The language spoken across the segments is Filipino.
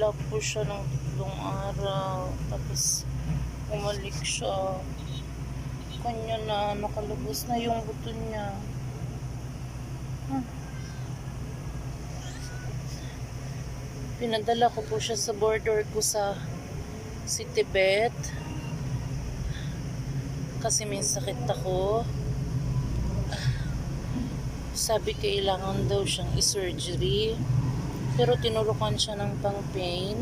Pinadala po siya ng 3 araw. Tapos, umalik siya. Kanya na, nakalabas na yung buto niya. Pinadala ko po siya sa border ko sa Tibet. Kasi may sakit ako. Sabi kailangan daw siyang i-surgery. Pero tinurukan siya ng pang-pain.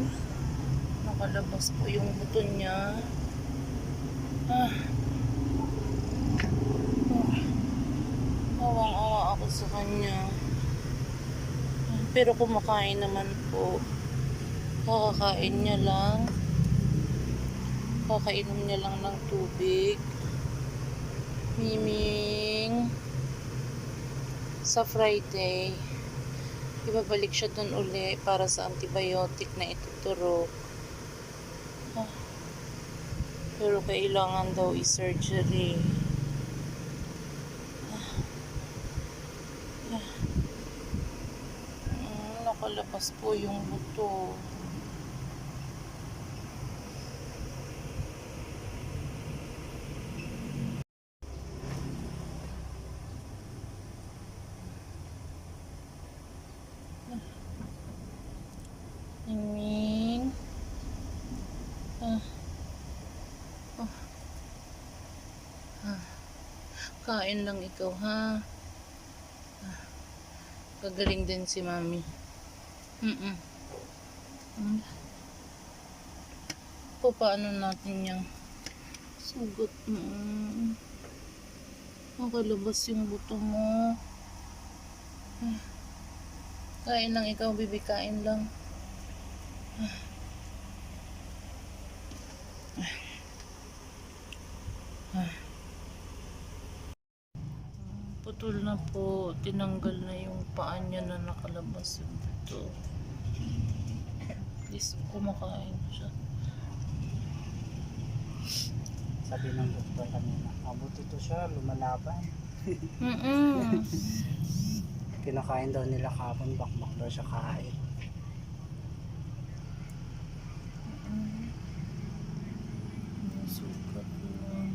Nakalabas po yung buto niya. Awang-awa ako sa kanya. Pero kumakain naman po. Kakakain niya lang. Kakainom niya lang ng tubig. Miming. Sa Friday, ibabalik siya dun uli para sa antibiotic na ituturo. Pero kailangan daw i-surgery. Nakalabas po yung buto. Ming. Kain lang ikaw, ha? Gagaling din si mami. Paano natin yung sugot mo? Makalabas yung buto mo. Kain lang ikaw, bibi. Kain lang. Putol na po. Tinanggal na yung paa niya na nakalabas yung buto. At least kumakain siya. Sabi ng doktor kanina, mabuti to siya, lumalaban. Kinakain daw nila kapon, bakbak daw siya kain. Sugat lang.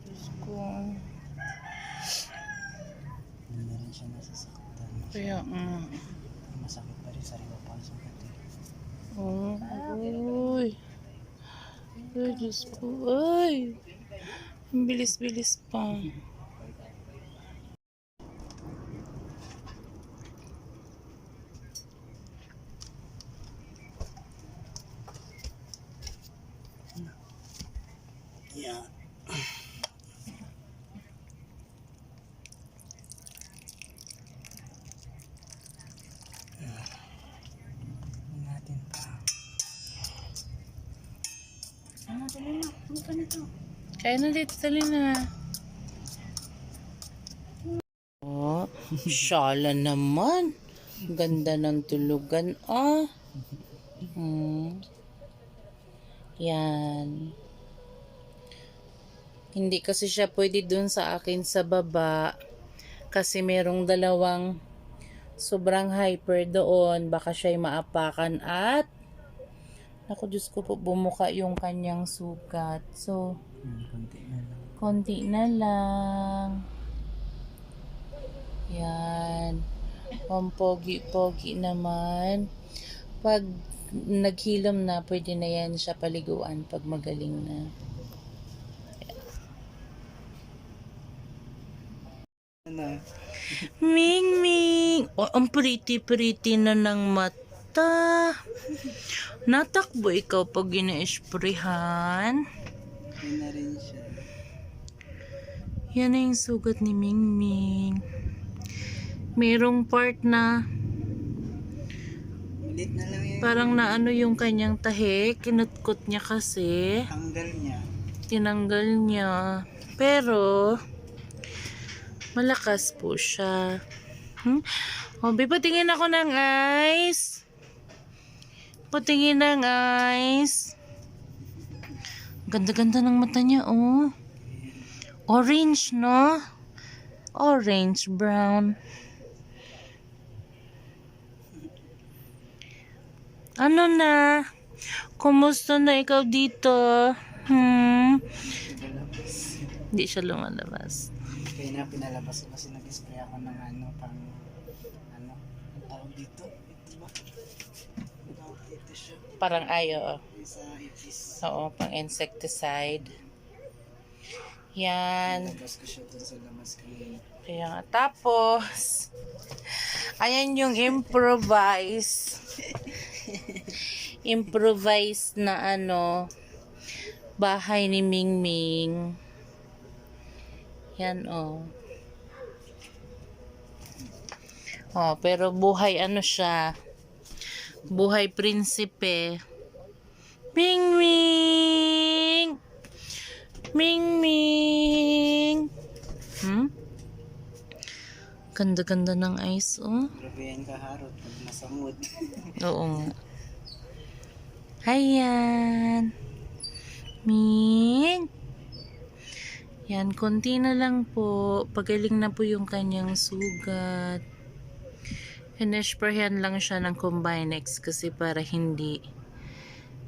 Diyos ko. Hindi na rin siya nasasaktan. Kaya Masakit pa rin sa riba pa ang sugat eh. Uy. Ay, Diyos ko. Ay. Ang bilis-bilis pa. Yeah. Natin pa. Dali na. Ano ka nito? Kaya na dito, dali na. Oh, syala naman. Ganda ng tulugan, Yan. Hindi kasi siya pwede dun sa akin sa baba. Kasi merong dalawang sobrang hyper doon. Baka siya'y maapakan at ako, Diyos ko po, bumuka yung kanyang sugat. So, Konti na lang. konti na lang. Yan. Ang pogi-pogi naman. Pag naghilom na, pwede na yan siya paliguan pag magaling na. Ano? Ming Ming! Oh, ang pretty-pretty na ng mata. Natakbo ikaw pag gina-esprehan. Yun na rin siya. Yan na yung sugat ni Ming Ming. Merong part na Ulit na lang yun. parang naano yung kanyang tahi. Kinutkot niya kasi. Tanggal niya. Tinanggal niya. Pero, malakas po siya. O, patingin ako ng eyes. Patingin ng eyes. Ganda-ganda ng mata niya, oh. Orange, no? Orange, brown. Ano na? Kumusta na ikaw dito? Hmm? Pinalabas. Hindi siya lumalabas. Kaya na pinalabas ko kasi nag-spray ako ng ano, pang, ano, ang tawag dito? Ito ba? Ang tawag dito siya. Parang ayo. Yung sa ipis. Oo, pang insecticide. Yan. Pinalabas ko siya dun sa labas kanina. Kaya nga. Tapos, ayan yung improvise na ano, bahay ni Mingming. Yan, oh. Oh, pero buhay ano siya. Buhay prinsipe. Mingming! Mingming! Hmm? Ganda-ganda ng eyes, oh. Grabe yan kaharot pag nasamod. Oo nga. Ayan. Ming. Yan, konti na lang po. Pagaling na po yung kanyang sugat. Hinesprayan lang siya ng Combinex kasi para hindi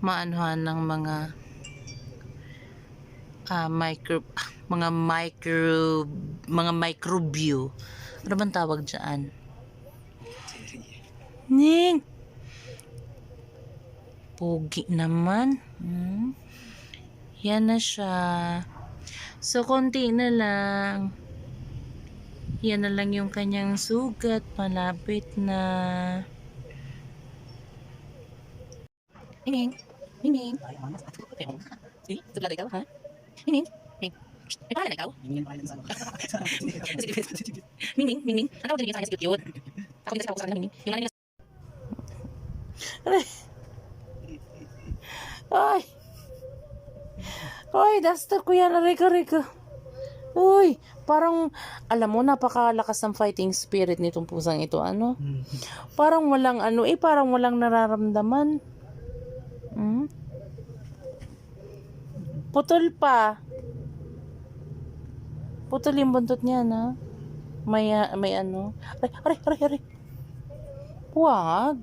maanuhan ng mga microbio. Ano bang tawag dyan? Ning! Pogi naman. Yan na siya. So, konti na lang. Yan na lang yung kanyang sugat. Malapit na. Mingming! Mingming! See? Suglada ikaw, ha? Mingming! Ming! May pangalan na ikaw? Hindi yan sa ano. Mingming! Mingming! Ang tawag din niya sa kanya, cute. Ako din kasi ako sa kanya, Mingming. Yung nanay niya. Ay! Ay, duster ko yan. Rika. Uy, parang, alam mo, napakalakas ng fighting spirit nitong pusang ito, ano? Parang walang parang walang nararamdaman. Putol pa. Putol yung buntot niya, na. May ano. Aray. Wag.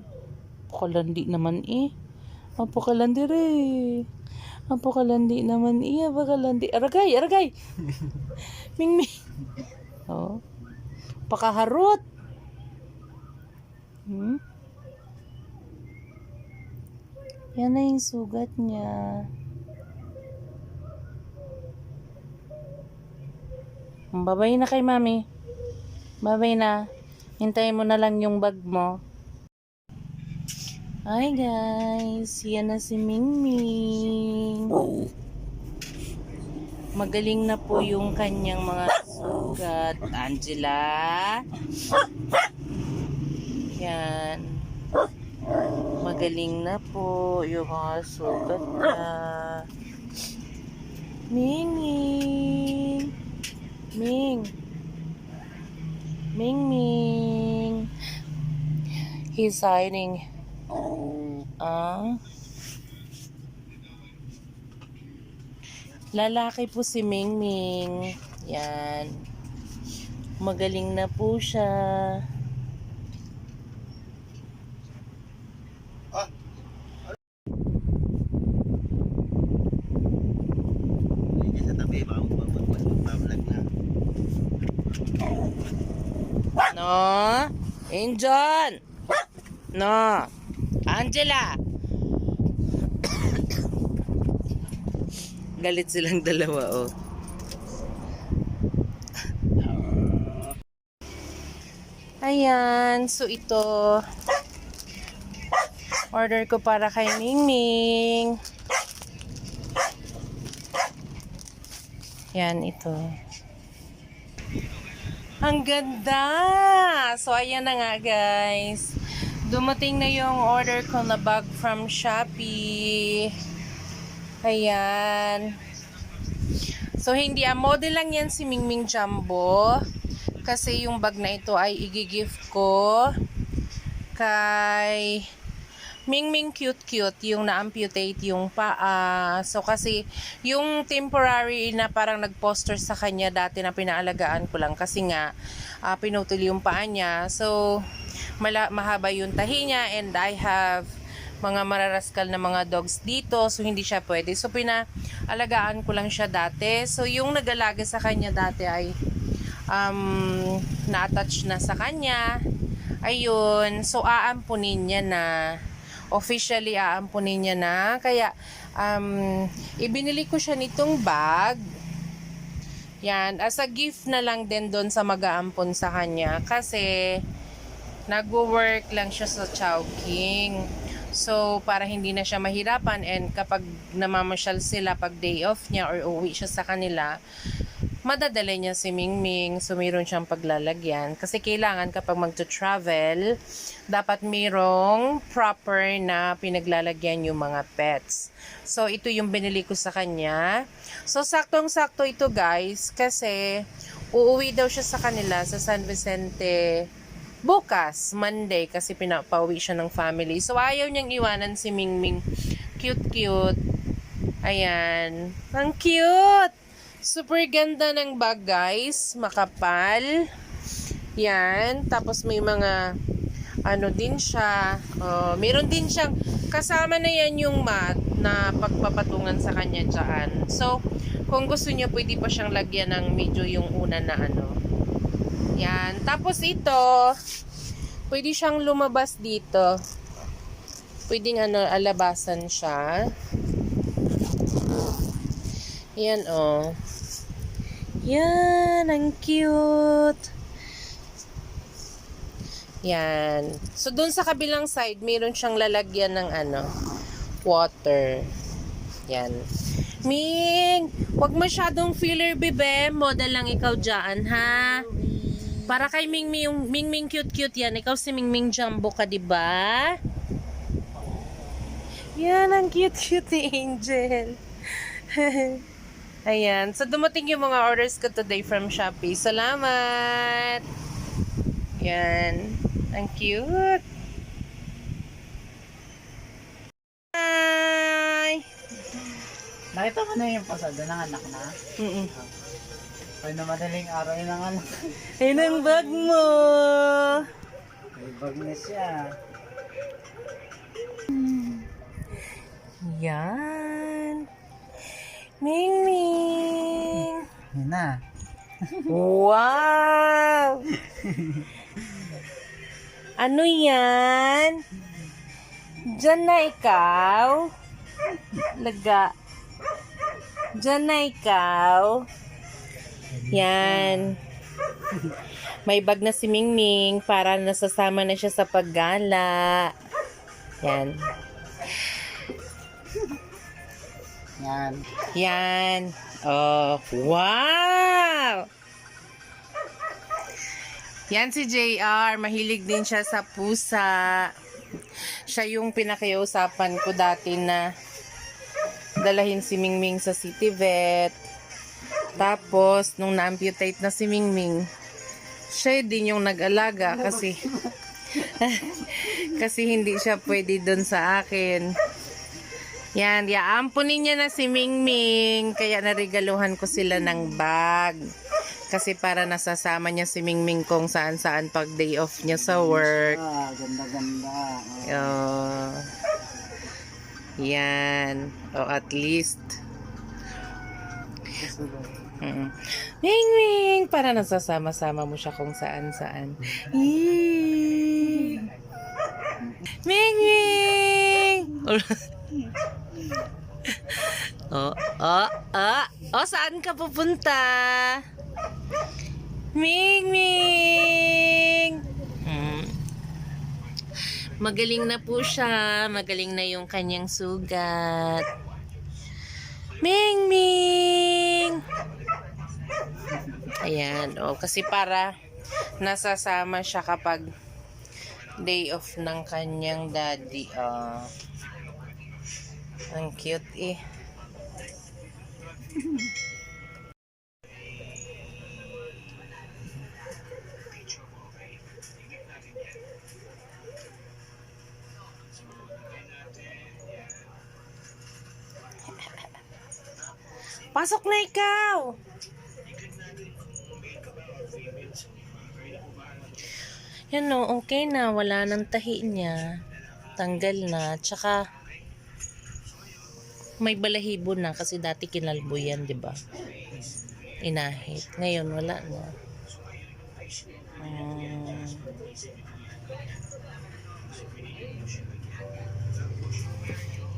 Pakalandi naman eh. Pakalandi naman eh. Pakalandi. Aragay. Mingming. Oh. Pakaharot. Yan na yung sugat niya. Babay na kay mami. Babay na. Hintayin mo na lang yung bag mo. Hi guys. Yan na si Mingming. Magaling na po yung kanyang mga sugat. Angela. Yan. Magaling na po yung mga sugat niya. Mingming. Ming. He's hiding. Lalaki po si Mingming. Yan. Magaling na po siya. Sa tabi, mag-vlog na. No? Angel! No? Angela! Galit silang dalawa, oh. Ayan. So, ito. Order ko para kay Mingming. Yan, ito. Ang ganda! So, ayan na nga, guys. Dumating na yung order ko na bag from Shopee. Ayan. So, hindi. Model lang yan si Mingming Jumbo. Kasi yung bag na ito ay i-gift ko kay Mingming cute, yung na-amputate yung paa. So, kasi yung temporary na parang nag-poster sa kanya dati na pinaalagaan ko lang kasi nga pinutol yung paa niya. So, mahaba yung tahi niya and I have mga mararaskal na mga dogs dito. So, hindi siya pwede. So, pinaalagaan ko lang siya dati. So, yung nag-alaga sa kanya dati ay na-attach na sa kanya. Ayun. So, aampunin niya na. Officially, aampunin niya na. Kaya, ibinili ko siya nitong bag. Yan. As a gift na lang din doon sa mag-aampon sa kanya. Kasi, nagwo-work lang siya sa Chowking. So, para hindi na siya mahirapan and kapag namamasyal sila pag day off niya or uwi siya sa kanila, madadala niya si Mingming. So, mayroon siyang paglalagyan. Kasi kailangan kapag magto-travel, dapat mayroong proper na pinaglalagyan yung mga pets. So, ito yung binili ko sa kanya. So, saktong-sakto ito guys kasi uuwi daw siya sa kanila sa San Vicente bukas, Monday, kasi pinapauwi siya ng family. So, ayaw niyang iwanan si Mingming. Cute-cute. Ayan. Ang cute! Super ganda ng bag, guys. Makapal. Yan. Tapos may mga ano din siya. Meron din siyang kasama na yan yung mat na pagpapatungan sa kanya dyan. So, kung gusto niyo, pwede pa siyang lagyan ng medyo yung una na ano. Yan. Tapos ito, pwede siyang lumabas dito. Pwedeng ano, alabasan siya. Yan, oh. Yan, ang cute. Yan. So, dun sa kabilang side, mayroon siyang lalagyan ng ano, water. Yan. Ming, wag masyadong filler, bebe. Model lang ikaw dyan, ha? Para kay Mingming, Mingming cute-cute yan. Ikaw si Mingming Jumbo ka, diba? Yan, ang cute-cute ni Angel. Ayan. So, dumating yung mga orders ko today from Shopee. Salamat! Yan. Ang cute. Hi! Nakita ko na yung pasada ng anak na. Ay na madaling araw yun ang anak. Ayun ang bag mo! May bag na siya. Yan. Mingming! Yun na. Wow! Ano yan? Diyan na ikaw? Laga. Diyan na ikaw? Yan. May bag na si Mingming para nasasama na siya sa paggala. Yan. Yan. Yan. Oh, wow! Yan si JR. Mahilig din siya sa pusa. Siya yung pinakiusapan ko dati na dalahin si Mingming sa City Vet. Tapos, nung na-amputate na si Mingming, siya din yung nag-alaga kasi kasi hindi siya pwede dun sa akin. Yan, ampunin niya na si Mingming. Kaya narigaluhan ko sila ng bag. Kasi para nasasama niya si Mingming kung saan-saan pag day off niya sa work. Ganda-ganda. Oh. Yan. O at least. Mingming! Para nasasama-sama mo siya kung saan-saan. Mingming! Saan ka pupunta? Mingming! Magaling na po siya. Magaling na yung kanyang sugat. Mingming! Ayan. Kasi para nasasama siya kapag day off ng kanyang daddy. Ang cute eh. Pasok na ikaw! Yan o, okay na. Wala nang tahi niya. Tanggal na. Tsaka, may balahibo na kasi dati kinalbo yan, di ba? Inahit. Ngayon, wala na. Hmm.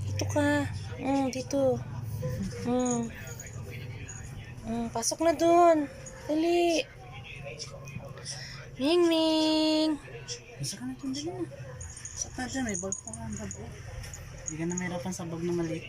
Dito ka. Dito. Hmm. Pasok na dun. Dali. Ming Ming. Basta ka na dyan, dali na. Sa tada, may bag pa nga ang bag. Oh. Hindi ka na mahirapan sa bag na maliit.